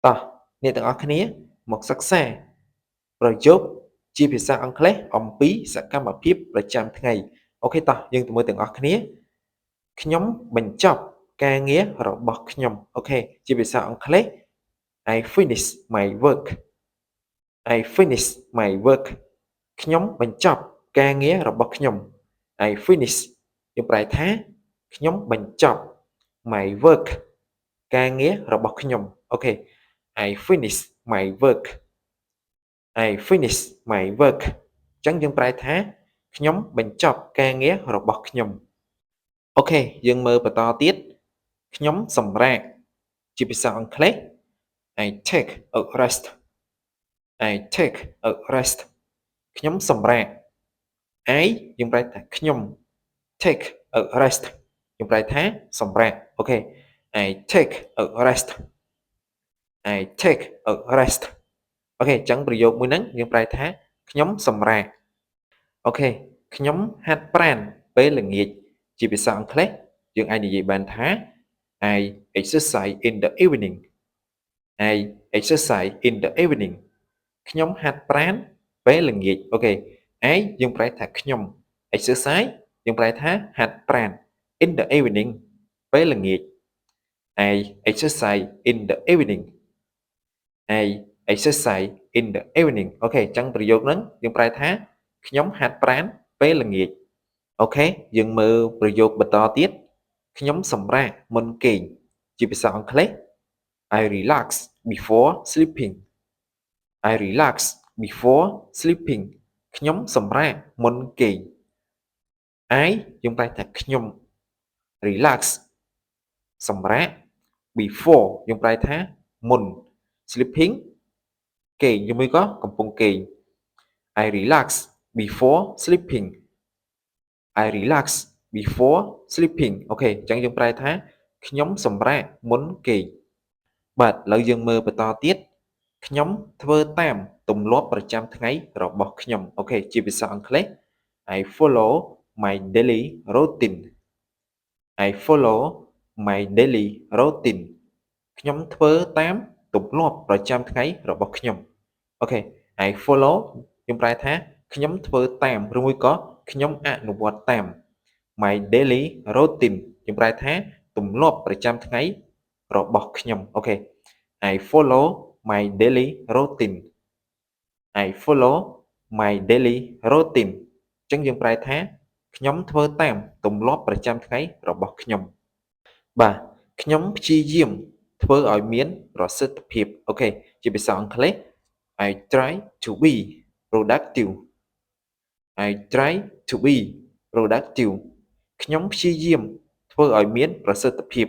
តោះអ្នកទាំងអស់គ្នាមកសិក្សាប្រយោគជាភាសាអង់គ្លេសអំពីសកម្មភាពប្រចាំថ្ងៃអូខេតោះយើងទៅមើលទាំងអស់គ្នាខ្ញុំបញ្ចប់ការងាររបស់ខ្ញុំអូខេជាភាសាអង់គ្លេស I finish my work I finish my work ខ្ញុំបញ្ចប់ការងាររបស់ខ្ញុំ I finish យើងប្រែថាខ្ញុំបញ្ចប់ my work ការងាររបស់ខ្ញុំអូខេ I finish my work I finish my work អញ្ចឹងយើងប្រែថាខ្ញុំបញ្ចប់ការងាររបស់ខ្ញុំអូខេយើងមើលបន្តទៀតខ្ញុំសម្រាកជាភាសាអង់គ្លេស I take a rest I take a rest ខ្ញុំសម្រាក I យើងប្រែថាខ្ញុំ take a rest យើងប្រែថាសម្រាកអូខេ I take a rest I take a rest អូខេអញ្ចឹងប្រយោគមួយហ្នឹងយើងប្រែថាខ្ញុំសម្រាកអូខេខ្ញុំហាត់ប្រាណពេលល្ងាចជាភាសាអង់គ្លេសយើងអាចនិយាយបានថា I exercise in the evening I exercise in the evening ខ្ញុំហាត់ប្រាណពេលល្ងាចអូខេ I យើងប្រែថាខ្ញុំ exercise យើងប្រែថាហាត់ប្រាណ in the evening ពេលល្ងាច I exercise in the evening I exercise in the evening អូខេអញ្ចឹងប្រយោគហ្នឹងយើងប្រែថាខ្ញុំហាត់ប្រាណពេលល្ងាចអូខេយើងមើលប្រយោគបន្តទៀតខ្ញុំសម្រាកមុនគេងជាភាសាអង់គ្លេស I relax before sleeping I relax before sleeping ខ្ញុំសម្រាកមុនគេង I យើងប្រែថាខ្ញុំ relax សម្រាក before យើងប្រែថាមុន sleeping គេងជាមួយក៏កំពុងគេង I relax before sleeping I relax before sleeping អូខេអញ្ចឹងយើងប្រែថាខ្ញុំសម្រាកមុនគេងបាទឥឡូវយើងមើលបន្តទៀតខ្ញុំធ្វើតាមទម្លាប់ប្រចាំថ្ងៃរបស់ខ្ញុំអូខេជាភាសាអង់គ្លេស I follow my daily routine I follow my daily routine ខ្ញុំធ្វើតាមទម្លាប់ប្រចាំថ្ងៃរបស់ខ្ញុំអូខេ I follow យើងប្រែថាខ្ញុំធ្វើតាមឬមួយក៏ខ្ញុំអនុវត្តតាម my daily routine យើងប្រែថាទម្លាប់ប្រចាំថ្ងៃរបស់ខ្ញុំអូខេ I follow my daily routine I follow my daily routine អញ្ចឹងយើងប្រែថាខ្ញុំធ្វើតាមទម្លាប់ប្រចាំថ្ងៃរបស់ខ្ញុំបាទខ្ញុំព្យាយាមធ្វើឲ្យមានប្រសិទ្ធភាពអូខេជាភាសាអង់គ្លេស I try to be productive I try to be productive ខ្ញុំព្យាយាមធ្វើឲ្យមានប្រសិទ្ធភាព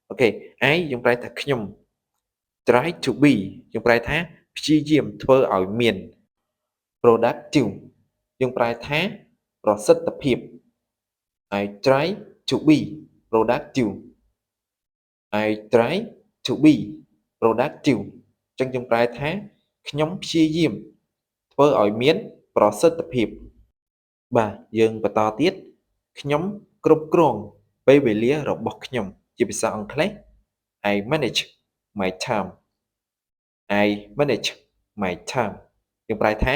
អូខេ I យើងប្រែថាខ្ញុំ try to be យើងប្រែថាព្យាយាមធ្វើឲ្យមាន productive យើងប្រែថាប្រសិទ្ធភាព I try to be productive I try to be productive អញ្ចឹងយើងប្រែថាខ្ញុំព្យាយាមធ្វើឲ្យមានប្រសិទ្ធភាពបាទយើងបន្តទៀតខ្ញុំគ្រប់គ្រងពេលវេលារបស់ខ្ញុំជាភាសាអង់គ្លេស I manage my time I manage my time យើងប្រែថា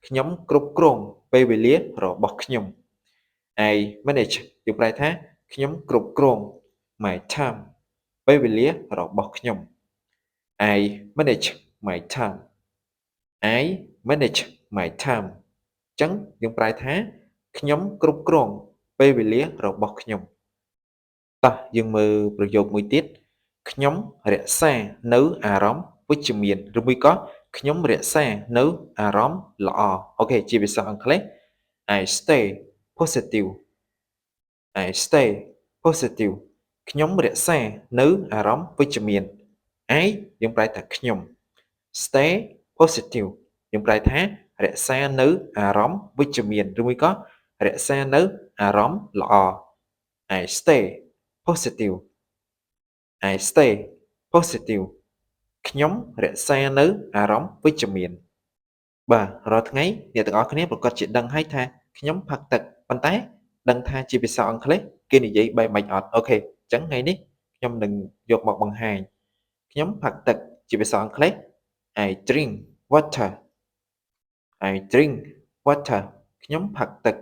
ខ្ញុំគ្រប់គ្រងពេលវេលារបស់ខ្ញុំ I manage យើងប្រែថាខ្ញុំគ្រប់គ្រង my time ពេលវេលារបស់ខ្ញុំ I manage my time I manage my time អញ្ចឹងយើងប្រែថាខ្ញុំគ្រប់គ្រងពេលវេលារបស់ខ្ញុំតោះយើងមើលប្រយោគមួយទៀតខ្ញុំរក្សានៅអារម្មណ៍វិជ្ជមានឬមួយក៏ខ្ញុំរក្សានៅអារម្មណ៍ល្អអូខេជាភាសាអង់គ្លេស I stay positive I stay positive ខ្ញុំរក្សានៅអារម្មណ៍វិជ្ជមាន I យើងប្រែថាខ្ញុំ stay positive យើងប្រែថារក្សានៅអារម្មណ៍វិជ្ជមានឬមួយក៏រក្សានៅអារម្មណ៍ល្អ I stay positive I stay positive ខ្ញុំរក្សានៅអារម្មណ៍វិជ្ជមានបាទរាល់ថ្ងៃអ្នកទាំងអស់គ្នាប្រកាសជាដឹងហើយថាខ្ញុំផឹកទឹកប៉ុន្តែដឹងថាជាភាសាអង់គ្លេសគេនិយាយបែបម៉េចអត់អូខេអញ្ចឹងថ្ងៃនេះខ្ញុំនឹងយកមកបង្ហាញខ្ញុំផឹកទឹក ជាភាសាអង់គ្លេស I drink water I drink water ខ្ញុំផឹកទឹក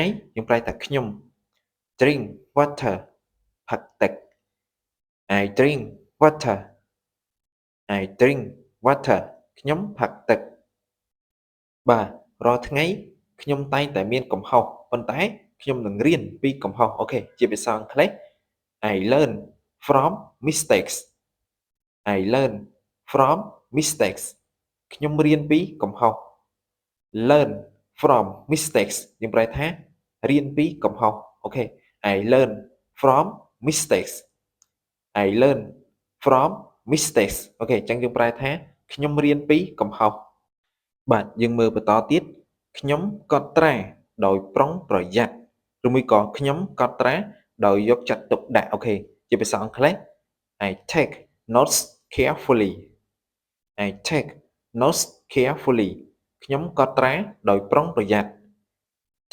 I យើងប្រែថាខ្ញុំ drink water ផឹកទឹក I drink water I drink water ខ្ញុំផឹកទឹកបាទរាល់ថ្ងៃខ្ញុំតែងតែមានកំហុសប៉ុន្តែខ្ញុំនឹងរៀនពីកំហុសអូខេជាភាសាអង់គ្លេស I learn from mistakes I learn from mistakes ខ្ញុំរៀនពីកំហុស learn from mistakes យើងប្រែថារៀនពីកំហុសអូខេ I learn from mistakes I learn from mistakes អូខេអញ្ចឹងយើងប្រែថាខ្ញុំរៀនពីកំហុសបាទយើងមើលបន្តទៀតខ្ញុំកត់ត្រាដោយប្រុងប្រយ័ត្នឬមួយក៏ខ្ញុំកត់ត្រាដោយយកចិត្តទុកដាក់អូខេជាភាសាអង់គ្លេស I take notes carefully I take notes carefully ខ្ញុំកត់ត្រាដោយប្រុងប្រយ័ត្ន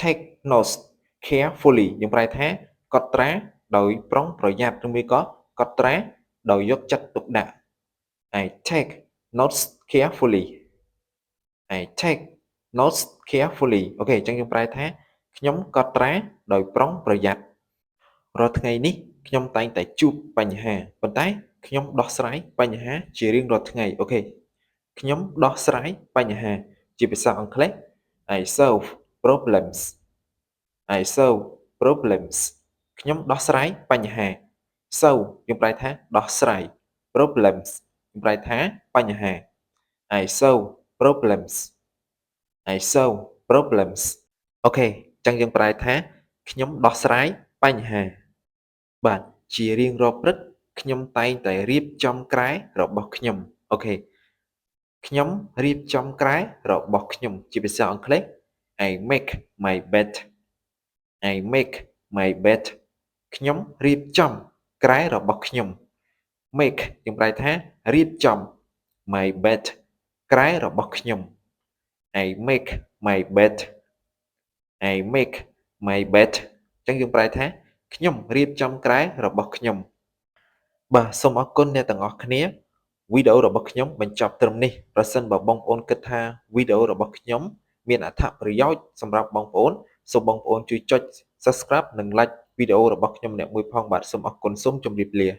take notes carefully យើងប្រែថាកត់ត្រាដោយប្រុងប្រយ័ត្នឬមួយក៏កត់ត្រាដោយយកចិត្តទុកដាក់ I take notes carefully I take notes carefully អូខេអញ្ចឹងយើងប្រែថាខ្ញុំកត់ត្រាដោយប្រុងប្រយ័ត្នរាល់ថ្ងៃនេះខ្ញុំតែងតែជួបបញ្ហាប៉ុន្តែខ្ញុំដោះស្រាយបញ្ហាជារៀងរាល់ថ្ងៃអូខេខ្ញុំដោះស្រាយបញ្ហាជាភាសាអង់គ្លេស I solve problems I solve problems ខ្ញុំដោះស្រាយបញ្ហា solve យើងប្រែថាដោះស្រាយ problems យើងប្រែថាបញ្ហា I solve problems I solve problems អូខេអញ្ចឹងយើងប្រែថាខ្ញុំដោះស្រាយបញ្ហាបាទជារៀងរាល់ព្រឹកខ្ញុំតែងតែរៀបចំក្រែរបស់ខ្ញុំអូខេខ្ញុំរៀបចំក្រែរបស់ខ្ញុំជាភាសាអង់គ្លេស I make my bed I make my bed ខ្ញុំរៀបចំក្រែរបស់ខ្ញុំ make យើងប្រែថារៀបចំ my bed ក្រែរបស់ខ្ញុំ I make my bed I make my bed អញ្ចឹងយើងប្រែថាខ្ញុំរៀបចំក្រែរបស់ខ្ញុំបាទសូមអរគុណអ្នកទាំងអស់គ្នាវីដេអូរបស់ខ្ញុំបញ្ចប់ត្រឹមនេះប្រសិនបើបងប្អូនគិតថាវីដេអូរបស់ខ្ញុំមានអត្ថប្រយោជន៍សម្រាប់បងប្អូនសូមបងប្អូនជួយចុច Subscribe និង Like វីដេអូរបស់ខ្ញុំអ្នកមួយផងបាទសូមអរគុណសូមជម្រាបលា